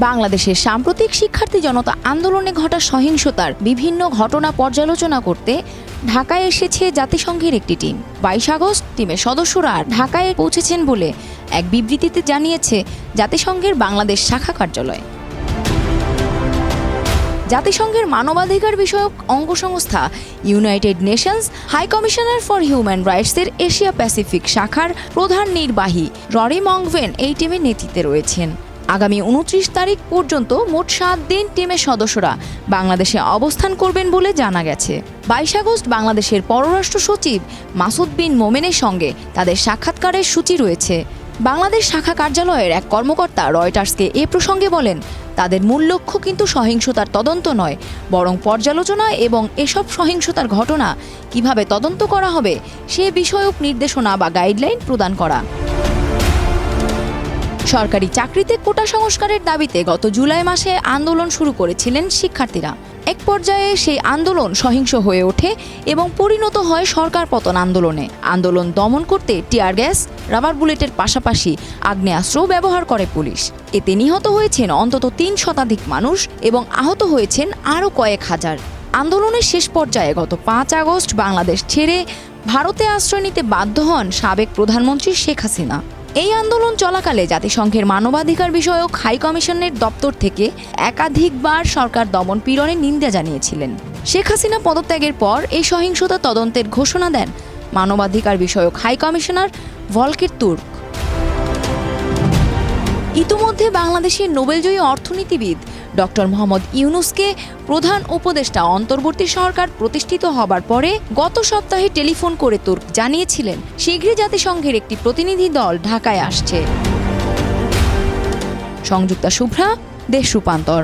বাংলাদেশের সাম্প্রতিক শিক্ষার্থী জনতা আন্দোলনে ঘটা সহিংসতার বিভিন্ন ঘটনা পর্যালোচনা করতে ঢাকায় এসেছে জাতিসংঘের একটি টিম। 22 আগস্ট টিমের সদস্যরা ঢাকায় পৌঁছেছেন বলে এক বিবৃতিতে জানিয়েছে জাতিসংঘের বাংলাদেশ শাখা কার্যালয়। জাতিসংঘের মানবাধিকার বিষয়ক অঙ্গসংস্থা United Nations High Commissioner for Human রাইটসের এশিয়া প্যাসিফিক শাখার প্রধান নির্বাহী ররি মংভেন এই টিমের নেতৃত্বে রয়েছেন। আগামী 29 তারিখ পর্যন্ত মোট 7 দিন টিমের সদস্যরা বাংলাদেশে অবস্থান করবেন বলে জানা গেছে। 22 আগস্ট বাংলাদেশের পররাষ্ট্র সচিব মাসুদ বিন মোমেনের সঙ্গে তাদের সাক্ষাৎকারের সূচি রয়েছে। বাংলাদেশ শাখা কার্যালয়ের এক কর্মকর্তা রয়টার্সকে এ প্রসঙ্গে বলেন, তাদের মূল লক্ষ্য কিন্তু সহিংসতার তদন্ত নয়, বরং পর্যালোচনা এবং এসব সহিংসতার ঘটনা কিভাবে তদন্ত করা হবে সে বিষয়ক নির্দেশনা বা গাইডলাইন প্রদান করা। সরকারি চাকরিতে কোটা সংস্কারের দাবিতে গত জুলাই মাসে আন্দোলন শুরু করেছিলেন শিক্ষার্থীরা। এক পর্যায়ে সেই আন্দোলন সহিংস হয়ে ওঠে এবং পরিণত হয় সরকার পতন আন্দোলনে। আন্দোলন দমন করতে টিয়ার গ্যাস, রাবার বুলেটের পাশাপাশি আগ্নেয়াস্ত্রও ব্যবহার করে পুলিশ। এতে নিহত হয়েছেন অন্তত 3 শতাধিক মানুষ এবং আহত হয়েছেন আরও কয়েক হাজার। আন্দোলনের শেষ পর্যায়ে গত 5 আগস্ট বাংলাদেশ ছেড়ে ভারতে আশ্রয় নিতে বাধ্য হন সাবেক প্রধানমন্ত্রী শেখ হাসিনা। এই আন্দোলন চলাকালে জাতিসংঘের মানবাধিকার বিষয়ক হাই কমিশনের দপ্তর থেকে একাধিকবার সরকার দমন পীড়নের নিন্দা জানিয়েছিলেন। শেখ হাসিনা পদত্যাগের পর এই সহিংসতা তদন্তের ঘোষণা দেন মানবাধিকার বিষয়ক হাই কমিশনার ভলকের তুর্ক। ইতিমধ্যে বাংলাদেশের নোবেলজয়ী অর্থনীতিবিদ ডক্টর মোহাম্মদ ইউনুসকে প্রধান উপদেষ্টা অন্তর্বর্তী সরকার প্রতিষ্ঠিত হবার পরে গত সপ্তাহে টেলিফোন করে তুর্ক জানিয়েছিলেন শীঘ্রই জাতিসংঘের একটি প্রতিনিধি দল ঢাকায় আসছে। সংযুক্তা শুভ্রা, দেশ রূপান্তর।